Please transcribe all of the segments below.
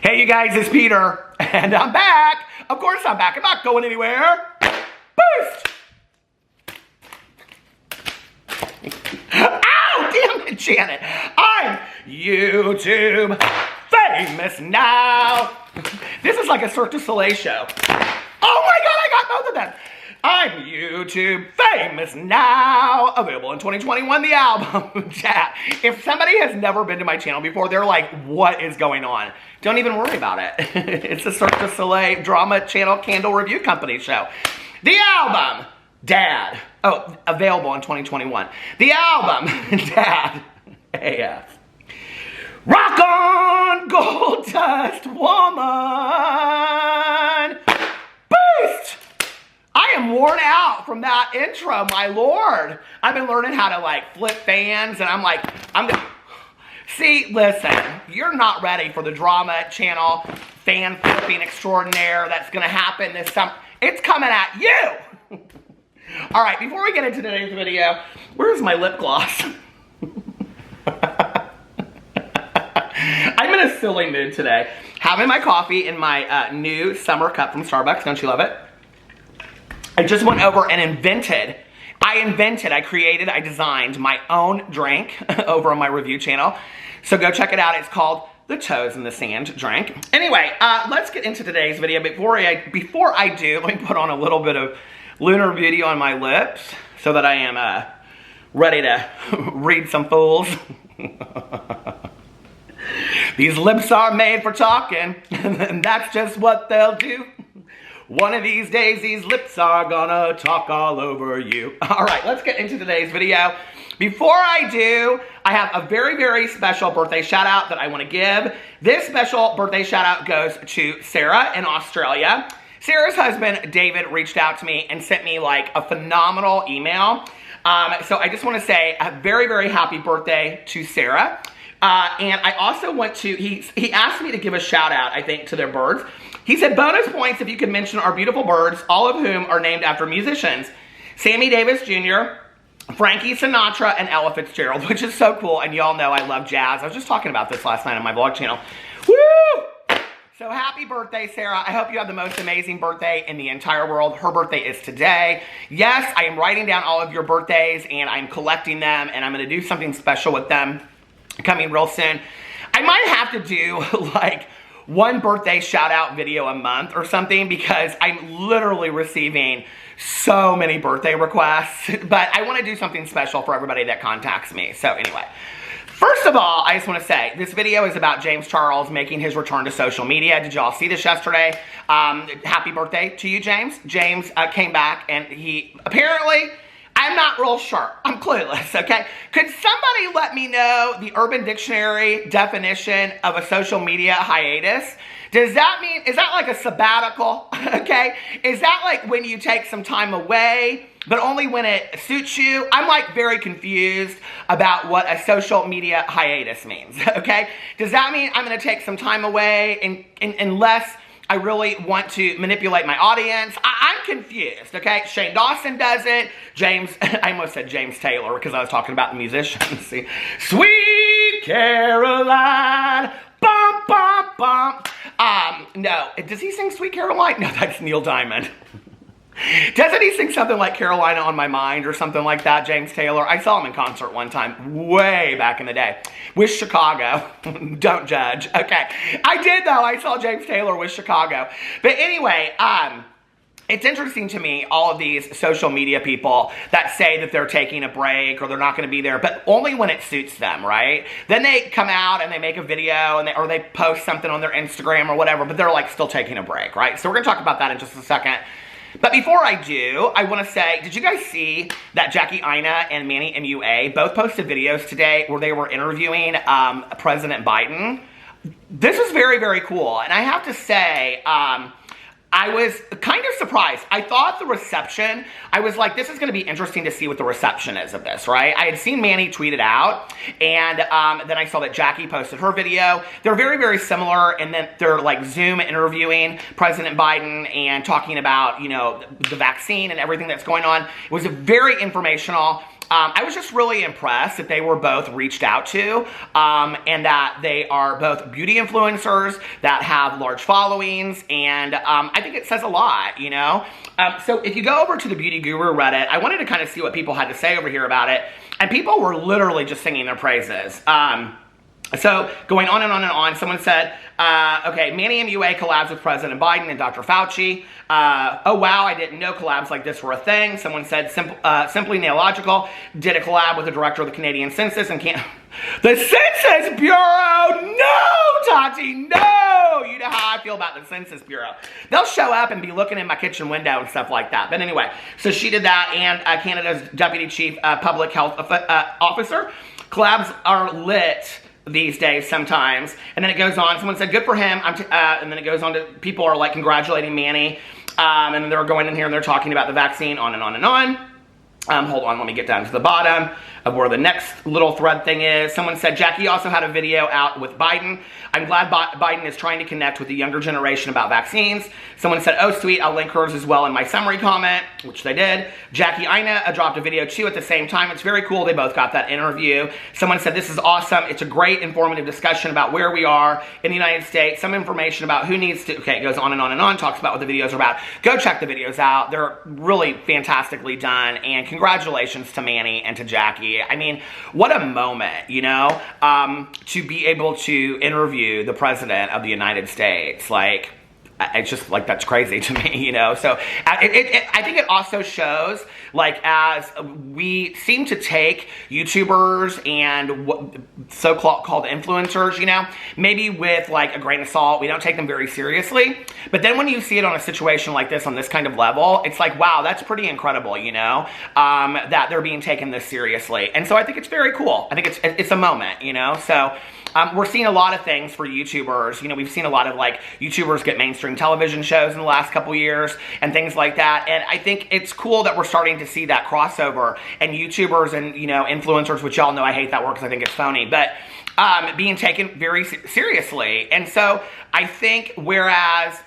Hey you guys, it's Peter, and I'm back. Of course I'm back. I'm not going anywhere. Boost! Ow! Damn it, Janet. I'm YouTube famous now. This is like a Cirque du Soleil show. Oh my God, I got both of them. I'm YouTube famous now. Available in 2021, the album. Chat. If somebody has never been to my channel before, they're like, what is going on? Don't even worry about it. It's a Cirque du Soleil drama channel candle review company show. The album, Dad. Oh, available in 2021. The album, Dad. AF. Rock on, gold dust woman. Boost! I am worn out from that intro, my lord. I've been learning how to like flip fans, and I'm gonna... See, listen, you're not ready for the drama channel fan flipping extraordinaire that's gonna happen this summer. It's coming at you. All right, before we get into today's video, where's my lip gloss? I'm in a silly mood today. Having my coffee in my new summer cup from Starbucks. Don't you love it? I just went over and I designed my own drink over on my review channel. So go check it out. It's called the Toes in the Sand drink. Anyway, let's get into today's video. Before I do, let me put on a little bit of Lunar Beauty on my lips so that I am ready to read some fools. These lips are made for talking, and that's just what they'll do. One of these days, these lips are gonna talk all over you. All right, let's get into today's video. Before I do, I have a very, very special birthday shout out that I wanna give. This special birthday shout out goes to Sarah in Australia. Sarah's husband, David, reached out to me and sent me like a phenomenal email. So I just wanna say a very, very happy birthday to Sarah. And I also want to, he asked me to give a shout out, I think, to their birds. He said, bonus points if you could mention our beautiful birds, all of whom are named after musicians. Sammy Davis Jr., Frankie Sinatra, and Ella Fitzgerald, which is so cool. And y'all know I love jazz. I was just talking about this last night on my vlog channel. Woo! So happy birthday, Sarah. I hope you have the most amazing birthday in the entire world. Her birthday is today. Yes, I am writing down all of your birthdays, and I'm collecting them, and I'm going to do something special with them coming real soon. I might have to do like one birthday shout out video a month or something, because I'm literally receiving so many birthday requests, but I want to do something special for everybody that contacts me. So anyway, first of all, I just want to say this video is about James Charles making his return to social media. Did y'all see this yesterday? Happy birthday to you, James. James came back, and he apparently, I'm not real sure. I'm clueless, okay? Could somebody let me know the Urban Dictionary definition of a social media hiatus? Does that mean, is that like a sabbatical, okay? Is that like when you take some time away, but only when it suits you? I'm like very confused about what a social media hiatus means, okay? Does that mean I'm gonna take some time away unless I really want to manipulate my audience? I'm confused, okay? Shane Dawson does it. James, I almost said James Taylor because I was talking about the musicians. See? Sweet Caroline, bum, bum, bum. No, does he sing Sweet Caroline? No, that's Neil Diamond. Doesn't he sing something like Carolina on My Mind or something like that, James Taylor? I saw him in concert one time, way back in the day, with Chicago. Don't judge. Okay. I did, though. I saw James Taylor with Chicago. But anyway, it's interesting to me, all of these social media people that say that they're taking a break or they're not going to be there, but only when it suits them, right? Then they come out and they make a video or they post something on their Instagram or whatever, but they're like still taking a break, right? So we're going to talk about that in just a second. But before I do, I want to say, did you guys see that Jackie Aina and Manny MUA both posted videos today where they were interviewing President Biden? This is very, very cool. And I have to say, I was kind of surprised. I thought the reception, I was like, this is going to be interesting to see what the reception is of this, right? I had seen Manny tweet it out, and then I saw that Jackie posted her video. They're very, very similar, and then they're like Zoom interviewing President Biden and talking about, you know, the vaccine and everything that's going on. It was very informational. I was just really impressed that they were both reached out to, and that they are both beauty influencers that have large followings, and I think it says a lot, you know? So if you go over to the Beauty Guru Reddit, I wanted to kind of see what people had to say over here about it, and people were literally just singing their praises. So going on and on and on, someone said, okay, Manny MUA collabs with President Biden and Dr. Fauci. Oh wow, I didn't know collabs like this were a thing. Someone said, simply nailogical, did a collab with the director of the Canadian Census and can't... The Census Bureau! No, Tati, no! You know how I feel about the Census Bureau. They'll show up and be looking in my kitchen window and stuff like that. But anyway, so she did that, and Canada's Deputy Chief Public Health Officer. Collabs are lit these days sometimes. And then it goes on. Someone said, good for him. And then it goes on to, people are like congratulating Manny. And then they're going in here and they're talking about the vaccine, on and on and on. Hold on, let me get down to the bottom of where the next little thread thing is. Someone said, Jackie also had a video out with Biden. I'm glad Biden is trying to connect with the younger generation about vaccines. Someone said, oh sweet, I'll link hers as well in my summary comment, which they did. Jackie Ina dropped a video too at the same time. It's very cool, they both got that interview. Someone said, this is awesome. It's a great informative discussion about where we are in the United States. Some information about who needs to, okay, it goes on and on and on, talks about what the videos are about. Go check the videos out. They're really fantastically done, and congratulations to Manny and to Jackie. I mean, what a moment, you know, to be able to interview the President of the United States. Like, it's just like, that's crazy to me, you know? So I think it also shows, like, as we seem to take YouTubers and what so-called influencers, you know, maybe with like a grain of salt. We don't take them very seriously. But then when you see it on a situation like this, on this kind of level, it's like, wow, that's pretty incredible, you know, that they're being taken this seriously. And so I think it's very cool. I think it's a moment, you know? So we're seeing a lot of things for YouTubers. You know, we've seen a lot of like YouTubers get mainstream television shows in the last couple years and things like that. And I think it's cool that we're starting to see that crossover, and YouTubers and, you know, influencers, which y'all know I hate that word because I think it's phony, but being taken very seriously. And so I think whereas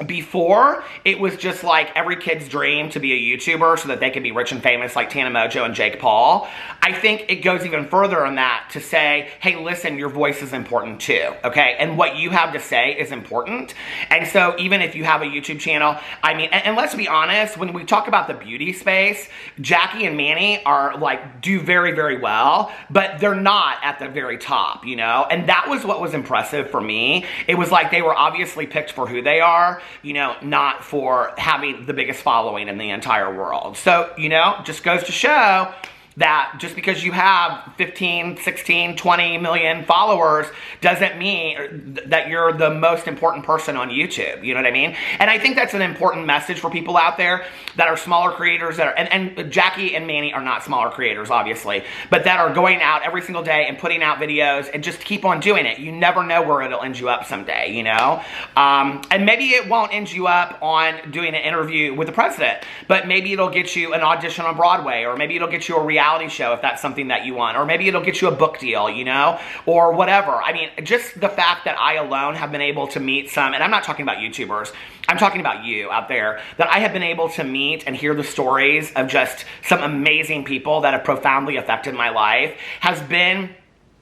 before, it was just like every kid's dream to be a YouTuber so that they could be rich and famous like Tana Mojo and Jake Paul. I think it goes even further than that to say, hey, listen, your voice is important too, okay? And what you have to say is important. And so even if you have a YouTube channel, I mean, and let's be honest, when we talk about the beauty space, Jackie and Manny are like, do very, very well, but they're not at the very top, you know? And that was what was impressive for me. It was like they were obviously picked for who they are, you know, not for having the biggest following in the entire world. So, you know, just goes to show that just because you have 15, 16, 20 million followers doesn't mean that you're the most important person on YouTube. You know what I mean? And I think that's an important message for people out there that are smaller creators, that are, and Jackie and Manny are not smaller creators, obviously, but that are going out every single day and putting out videos and just keep on doing it. You never know where it'll end you up someday, you know? And maybe it won't end you up on doing an interview with the president, but maybe it'll get you an audition on Broadway, or maybe it'll get you a reality show if that's something that you want, or maybe it'll get you a book deal, you know, or whatever. I mean, just the fact that I alone have been able to meet some, and I'm not talking about YouTubers, I'm talking about you out there, that I have been able to meet and hear the stories of just some amazing people that have profoundly affected my life, has been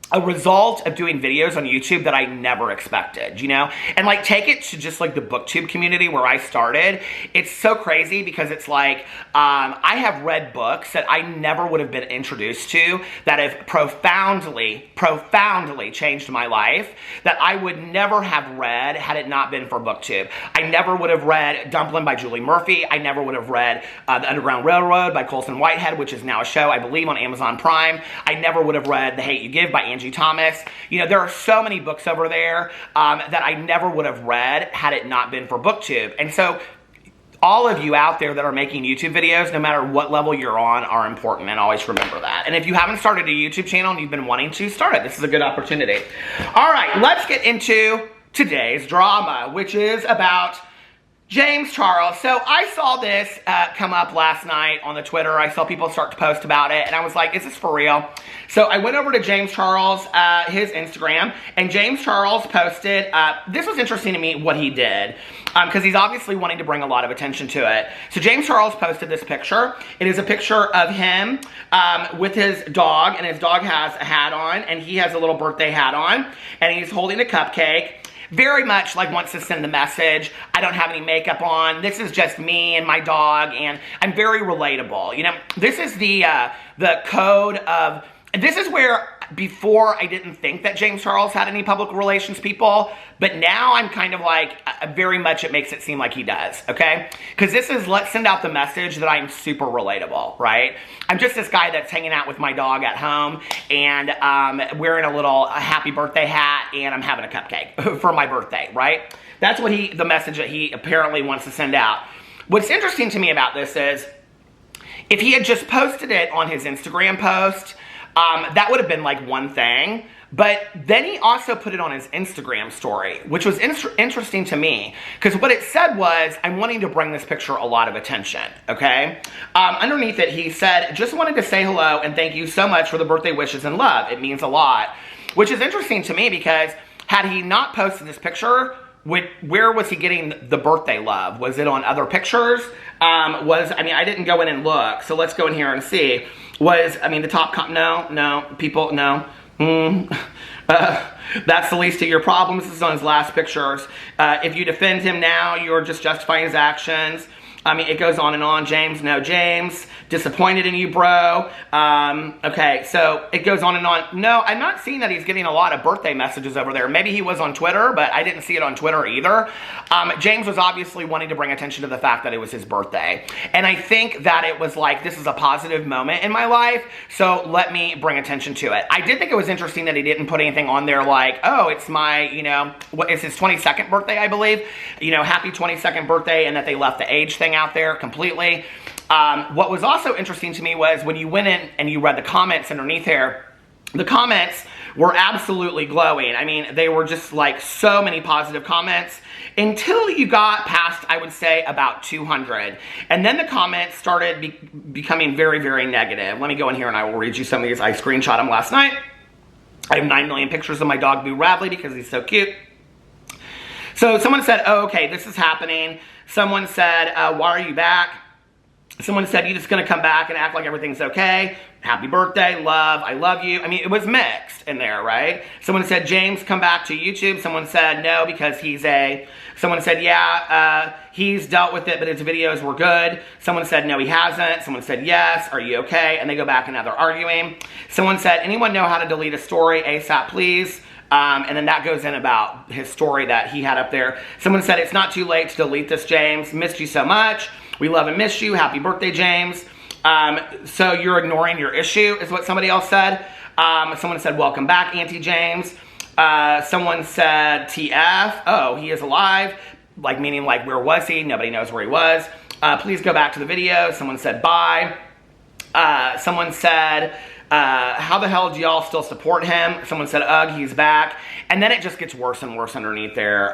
a result of doing videos on YouTube that I never expected, you know? And like, take it to just like the booktube community where I started. It's so crazy because it's like, I have read books that I never would have been introduced to that have profoundly changed my life, that I would never have read had it not been for booktube. I never would have read Dumplin' by Julie Murphy. I never would have read The Underground Railroad by Colson Whitehead, which is now a show, I believe, on Amazon Prime. I never would have read The Hate You Give by Angie Thomas. You know, there are so many books over there that I never would have read had it not been for booktube. And so all of you out there that are making YouTube videos, no matter what level you're on, are important, and always remember that. And if you haven't started a YouTube channel and you've been wanting to, start it. This is a good opportunity. All right, let's get into today's drama, which is about James Charles. So I saw this come up last night on the Twitter. I saw people start to post about it, and I was like, is this for real? So I went over to James Charles, his Instagram, and James Charles posted, this was interesting to me what he did, because he's obviously wanting to bring a lot of attention to it. So James Charles posted this picture. It is a picture of him with his dog, and his dog has a hat on, and he has a little birthday hat on, and he's holding a cupcake. Very much like wants to send the message, I don't have any makeup on, this is just me and my dog, and I'm very relatable. You know, this is the code of, this is where before I didn't think that James Charles had any public relations people, but now I'm kind of like, very much it makes it seem like he does, okay? Because this is, let's send out the message that I'm super relatable, right? I'm just this guy that's hanging out with my dog at home and wearing a little happy birthday hat, and I'm having a cupcake for my birthday, right? That's what the message that he apparently wants to send out. What's interesting to me about this is, if he had just posted it on his Instagram post, that would have been like one thing, but then he also put it on his Instagram story, which was interesting to me, because what it said was, I'm wanting to bring this picture a lot of attention, okay? Underneath it, he said, just wanted to say hello and thank you so much for the birthday wishes and love. It means a lot, which is interesting to me because had he not posted this picture, where was he getting the birthday love? Was it on other pictures? I mean, I didn't go in and look, so let's go in here and see. The top people, no. That's the least of your problems. This is on his last pictures. If you defend him now, you're just justifying his actions. I mean, it goes on and on. James, no, James. Disappointed in you, bro. Okay, so it goes on and on. No, I'm not seeing that he's getting a lot of birthday messages over there. Maybe he was on Twitter, but I didn't see it on Twitter either. James was obviously wanting to bring attention to the fact that it was his birthday. And I think that it was like, this is a positive moment in my life, so let me bring attention to it. I did think it was interesting that he didn't put anything on there like, oh, it's my, it's his 22nd birthday, I believe. Happy 22nd birthday, and that they left the age thing out there completely. What was also interesting to me was when you went in and you read the comments underneath here, the comments were absolutely glowing. I mean, they were just like so many positive comments until you got past, I would say, about 200. And then the comments started becoming very, very negative. Let me go in here and I will read you some of these. I screenshot them last night. I have 9 million pictures of my dog Boo Radley because he's so cute. So someone said, oh, okay, this is happening. Someone said, why are you back? Someone said, you just gonna come back and act like everything's okay? Happy birthday, love, I love you. I mean, it was mixed in there, right? Someone said, James, come back to YouTube. Someone said, no, because he's a... Someone said, yeah, he's dealt with it, but his videos were good. Someone said, no, he hasn't. Someone said, yes, are you okay? And they go back and now they're arguing. Someone said, anyone know how to delete a story ASAP, please? And then that goes in about his story that he had up there. Someone said, it's not too late to delete this, James. Missed you so much. We love and miss you. Happy birthday, James. So you're ignoring your issue, is what somebody else said. Someone said, welcome back, Auntie James. Someone said, TF. Oh, he is alive. Like, meaning, like, where was he? Nobody knows where he was. Please go back to the video. Someone said, bye. Someone said, how the hell do y'all still support him? Someone said, ugh, he's back. And then it just gets worse and worse underneath there.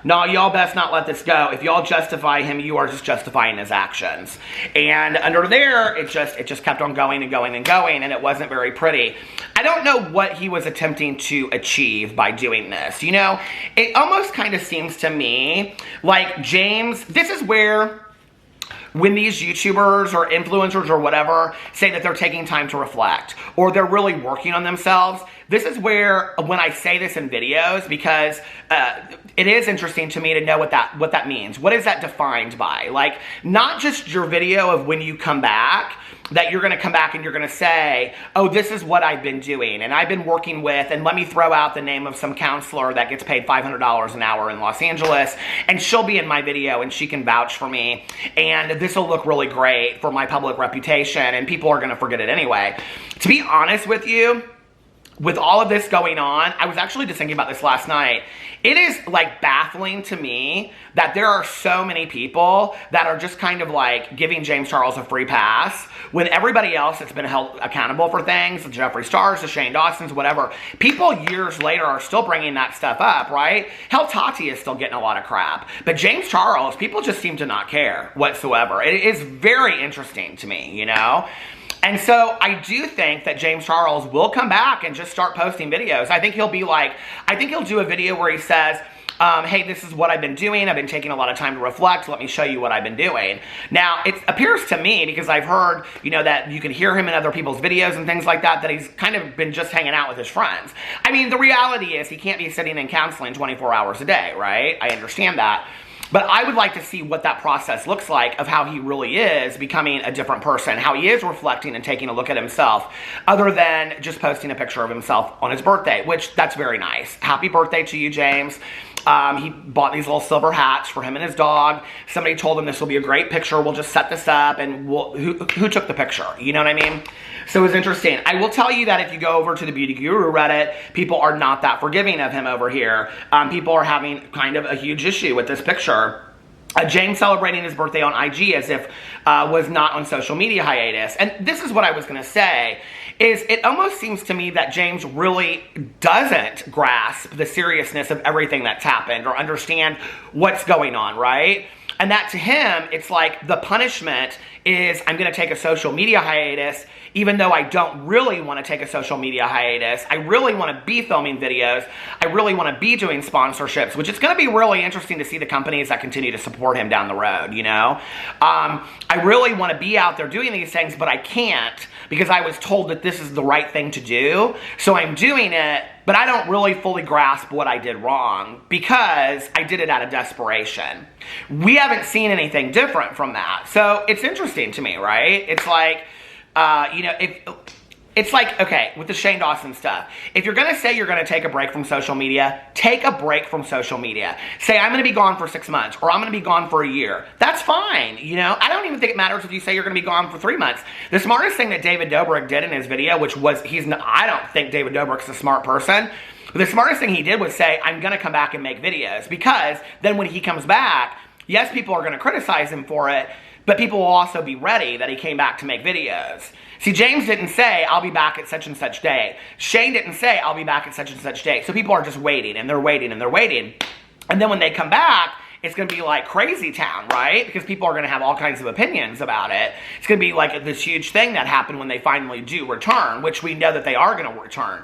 No, y'all best not let this go. If y'all justify him, you are just justifying his actions. And under there, it just kept on going and going and going, and it wasn't very pretty. I don't know what he was attempting to achieve by doing this. It almost kind of seems to me like James, this is where... when these YouTubers or influencers or whatever say that they're taking time to reflect or they're really working on themselves, this is where, when I say this in videos, because it is interesting to me to know what that means. What is that defined by? Like, not just your video of when you come back, that you're going to come back and you're going to say, oh, this is what I've been doing, and I've been working with, and let me throw out the name of some counselor that gets paid $500 an hour in Los Angeles, and she'll be in my video, and she can vouch for me, and this will look really great for my public reputation, and people are going to forget it anyway. To be honest with you, with all of this going on, I was actually just thinking about this last night. It is like baffling to me that there are so many people that are just kind of like giving James Charles a free pass when everybody else that's been held accountable for things, the Jeffree Stars, the Shane Dawsons, whatever, people years later are still bringing that stuff up, right? Hell, Tati is still getting a lot of crap. But James Charles, people just seem to not care whatsoever. It is very interesting to me, you know? And so I do think that James Charles will come back and just start posting videos. I think he'll be like, I think he'll do a video where he says, hey, this is what I've been doing. I've been taking a lot of time to reflect. Let me show you what I've been doing. Now, it appears to me, because I've heard, you know, that you can hear him in other people's videos and things like that, that he's kind of been just hanging out with his friends. I mean, the reality is he can't be sitting in counseling 24 hours a day, right? I understand that. But I would like to see what that process looks like of how he really is becoming a different person, how he is reflecting and taking a look at himself, other than just posting a picture of himself on his birthday, which that's very nice. Happy birthday to you, James. He bought these little silver hats for him and his dog. Somebody told him this will be a great picture. We'll just set this up, and who took the picture? You know what I mean? So it was interesting. I will tell you that if you go over to the Beauty Guru Reddit, people are not that forgiving of him over here. People are having kind of a huge issue with this picture. James celebrating his birthday on IG as if was not on social media hiatus. And this is what I was going to say, is it almost seems to me that James really doesn't grasp the seriousness of everything that's happened or understand what's going on, right? And that to him, it's like the punishment is I'm going to take a social media hiatus, even though I don't really want to take a social media hiatus. I really want to be filming videos. I really want to be doing sponsorships, which is going to be really interesting to see the companies that continue to support him down the road, you know? I really want to be out there doing these things, but I can't because I was told that this is the right thing to do. So I'm doing it, but I don't really fully grasp what I did wrong because I did it out of desperation. We haven't seen anything different from that. So it's interesting to me, right? It's like, you know, it's like, okay, with the Shane Dawson stuff, if you're going to say you're going to take a break from social media, take a break from social media. Say, I'm going to be gone for 6 months, or I'm going to be gone for a year. That's fine, you know? I don't even think it matters if you say you're going to be gone for 3 months. The smartest thing that David Dobrik did in his video, which was, I don't think David Dobrik's a smart person, but the smartest thing he did was say, I'm going to come back and make videos, because then when he comes back, yes, people are going to criticize him for it, but people will also be ready that he came back to make videos. See, James didn't say, I'll be back at such and such day. Shane didn't say, I'll be back at such and such day. So people are just waiting, and they're waiting, and they're waiting. And then when they come back, it's going to be like crazy town, right? Because people are going to have all kinds of opinions about it. It's going to be like this huge thing that happened when they finally do return, which we know that they are going to return.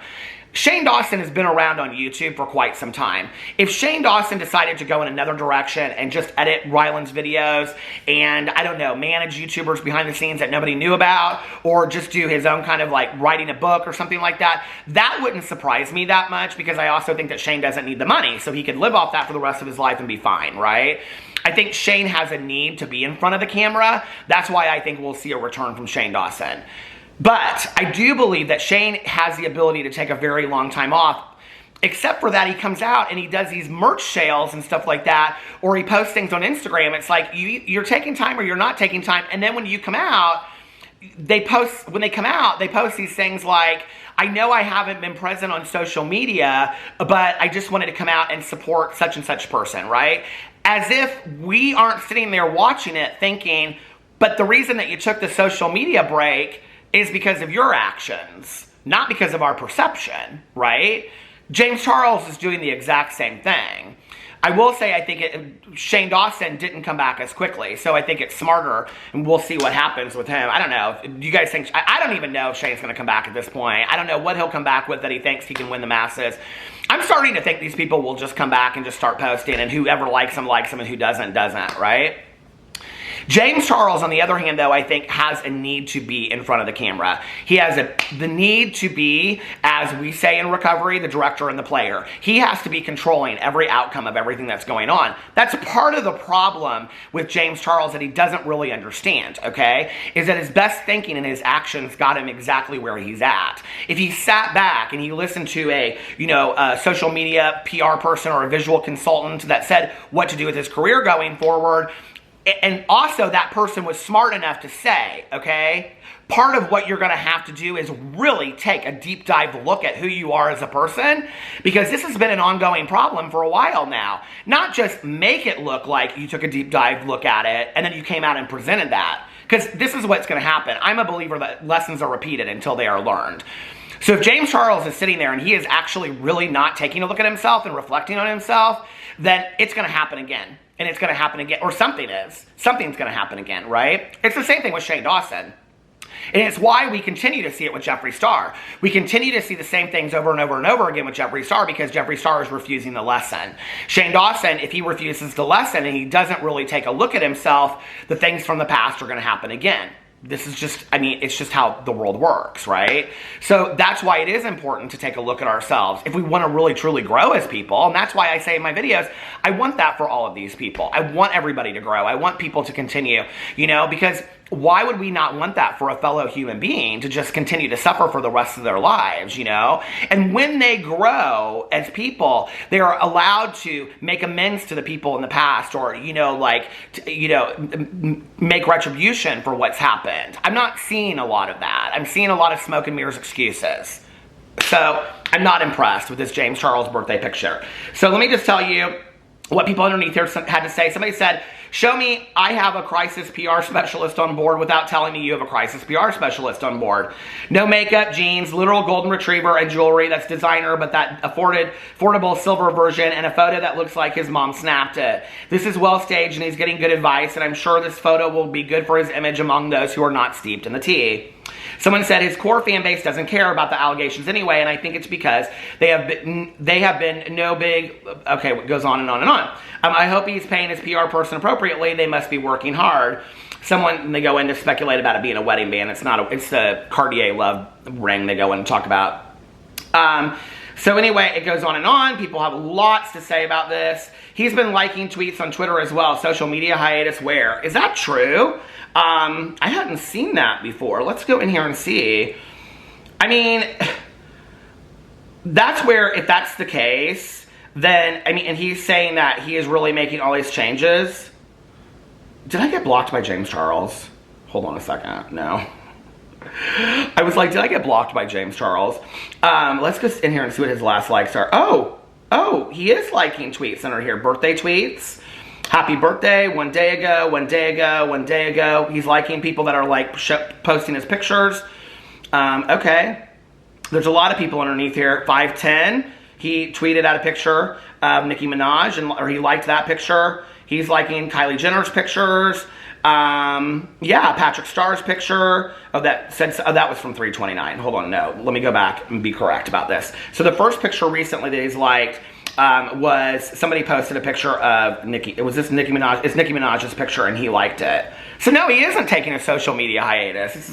Shane Dawson has been around on YouTube for quite some time. If Shane Dawson decided to go in another direction and just edit Ryland's videos and, I don't know, manage YouTubers behind the scenes that nobody knew about, or just do his own kind of like writing a book or something like that, that wouldn't surprise me that much, because I also think that Shane doesn't need the money, so he could live off that for the rest of his life and be fine, right? I think Shane has a need to be in front of the camera. That's why I think we'll see a return from Shane Dawson. But I do believe that Shane has the ability to take a very long time off, except for that he comes out and he does these merch sales and stuff like that, or he posts things on Instagram. It's like you're taking time or you're not taking time, and then when you come out, they post these things like, I know I haven't been present on social media, but I just wanted to come out and support such and such person, right? As if we aren't sitting there watching it thinking, but the reason that you took the social media break is because of your actions, not because of our perception, right? James Charles is doing the exact same thing. I will say I think Shane Dawson didn't come back as quickly, so I think it's smarter, and we'll see what happens with him. I don't know. Do you guys think... I don't even know if Shane's going to come back at this point. I don't know what he'll come back with that he thinks he can win the masses. I'm starting to think these people will just come back and just start posting, and whoever likes them, and who doesn't, right? James Charles, on the other hand, though, I think has a need to be in front of the camera. He has the need to be, as we say in recovery, the director and the player. He has to be controlling every outcome of everything that's going on. That's part of the problem with James Charles that he doesn't really understand, okay? Is that his best thinking and his actions got him exactly where he's at. If he sat back and he listened to a social media PR person or a visual consultant that said what to do with his career going forward, And also that person was smart enough to say, okay, part of what you're going to have to do is really take a deep dive look at who you are as a person, because this has been an ongoing problem for a while now. Not just make it look like you took a deep dive look at it and then you came out and presented that, because this is what's going to happen. I'm a believer that lessons are repeated until they are learned. So if James Charles is sitting there and he is actually really not taking a look at himself and reflecting on himself, then it's going to happen again. And it's going to happen again. Or something is. Something's going to happen again, right? It's the same thing with Shane Dawson. And it's why we continue to see it with Jeffree Star. We continue to see the same things over and over and over again with Jeffree Star, because Jeffree Star is refusing the lesson. Shane Dawson, if he refuses the lesson and he doesn't really take a look at himself, the things from the past are going to happen again. This is just, I mean, it's just how the world works, right? So that's why it is important to take a look at ourselves if we want to really truly grow as people. And that's why I say in my videos, I want that for all of these people. I want everybody to grow. I want people to continue, you know, because why would we not want that for a fellow human being to just continue to suffer for the rest of their lives, you know? And when they grow as people, they are allowed to make amends to the people in the past, or, you know, like, make retribution for what's happened. I'm not seeing a lot of that. I'm seeing a lot of smoke and mirrors excuses. So I'm not impressed with this James Charles birthday picture. So let me just tell you what people underneath here had to say. Somebody said, show me I have a crisis PR specialist on board without telling me you have a crisis PR specialist on board. No makeup, jeans, literal golden retriever and jewelry that's designer, but that affordable silver version, and a photo that looks like his mom snapped it. This is well staged and he's getting good advice, and I'm sure this photo will be good for his image among those who are not steeped in the tea. Someone said his core fan base doesn't care about the allegations anyway, and I think it's because they have been no big, okay, it goes on and on and on. I hope he's paying his PR person appropriately. They must be working hard. Someone, they go in to speculate about it being a wedding band. It's not it's the Cartier love ring they go in and talk about. So anyway, it goes on and on. People have lots to say about this. He's been liking tweets on Twitter as well. Social media hiatus where? Is that true? I hadn't seen that before. Let's go in here and see. I mean, that's where, if that's the case, then, I mean, and he's saying that he is really making all these changes. Did I get blocked by James Charles? Hold on a second. No. I was like, did I get blocked by James Charles? Let's go in here and see what his last likes are. Oh, he is liking tweets under here. Birthday tweets. Happy birthday, 1 day ago, 1 day ago, 1 day ago. He's liking people that are like posting his pictures. Okay. There's a lot of people underneath here. 510, he tweeted out a picture of Nicki Minaj, or he liked that picture. He's liking Kylie Jenner's pictures. Yeah, Patrick Starr's picture of that that was from 329. Hold on, no, let me go back and be correct about this. So the first picture recently that he's liked was somebody posted a picture of Nicki. It was this Nicki Minaj. It's Nicki Minaj's picture, and he liked it. So no, he isn't taking a social media hiatus.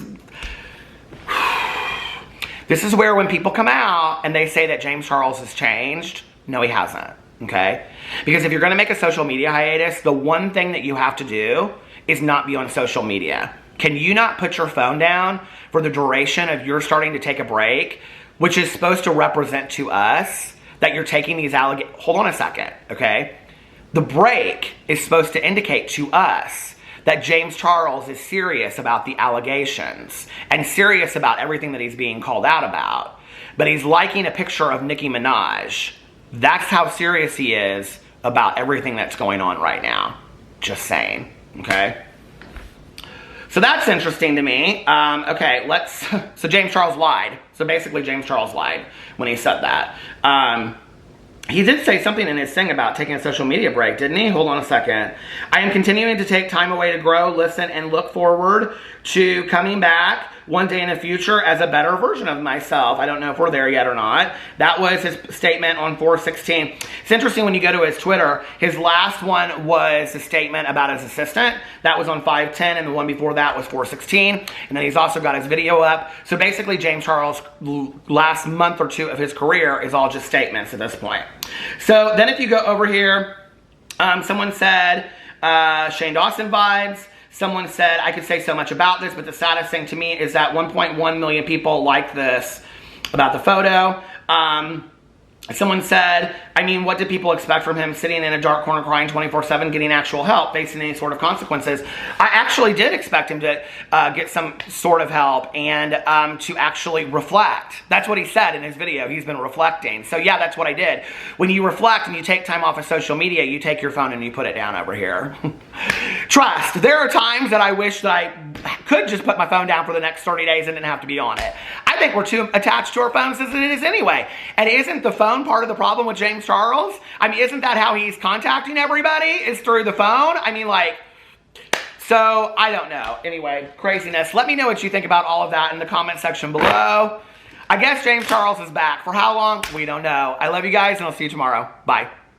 This is where when people come out and they say that James Charles has changed, no, he hasn't. Okay, because if you're going to make a social media hiatus, the one thing that you have to do is not be on social media. Can you not put your phone down for the duration of your starting to take a break, which is supposed to represent to us that you're taking these allegations? Hold on a second, okay? The break is supposed to indicate to us that James Charles is serious about the allegations and serious about everything that he's being called out about. But he's liking a picture of Nicki Minaj. That's how serious he is about everything that's going on right now. Just saying, okay? So that's interesting to me. Okay, so James Charles lied. So basically James Charles lied when he said that. He did say something in his thing about taking a social media break, didn't he? Hold on a second. I am continuing to take time away to grow, listen, and look forward to coming back one day in the future as a better version of myself. I don't know if we're there yet or not. That was his statement on 4/16. It's interesting when you go to his Twitter, his last one was a statement about his assistant. That was on 5/10, and the one before that was 4/16. And then he's also got his video up. So basically, James Charles' last month or two of his career is all just statements at this point. So then if you go over here, someone said, Shane Dawson vibes. Someone said, I could say so much about this, but the saddest thing to me is that 1.1 million people liked this about the photo. Someone said, I mean, what did people expect from him sitting in a dark corner crying 24/7, getting actual help, facing any sort of consequences? I actually did expect him to get some sort of help and to actually reflect. That's what he said in his video. He's been reflecting. So yeah, that's what I did. When you reflect and you take time off of social media, you take your phone and you put it down over here. Trust. There are times that I wish that I could just put my phone down for the next 30 days and didn't have to be on it. I think we're too attached to our phones as it is anyway. And isn't the phone part of the problem with James Charles? I mean, isn't that how he's contacting everybody? Is through the phone? I mean, like, so I don't know. Anyway, craziness. Let me know what you think about all of that in the comment section below. I guess James Charles is back. For how long? We don't know. I love you guys, and I'll see you tomorrow. Bye.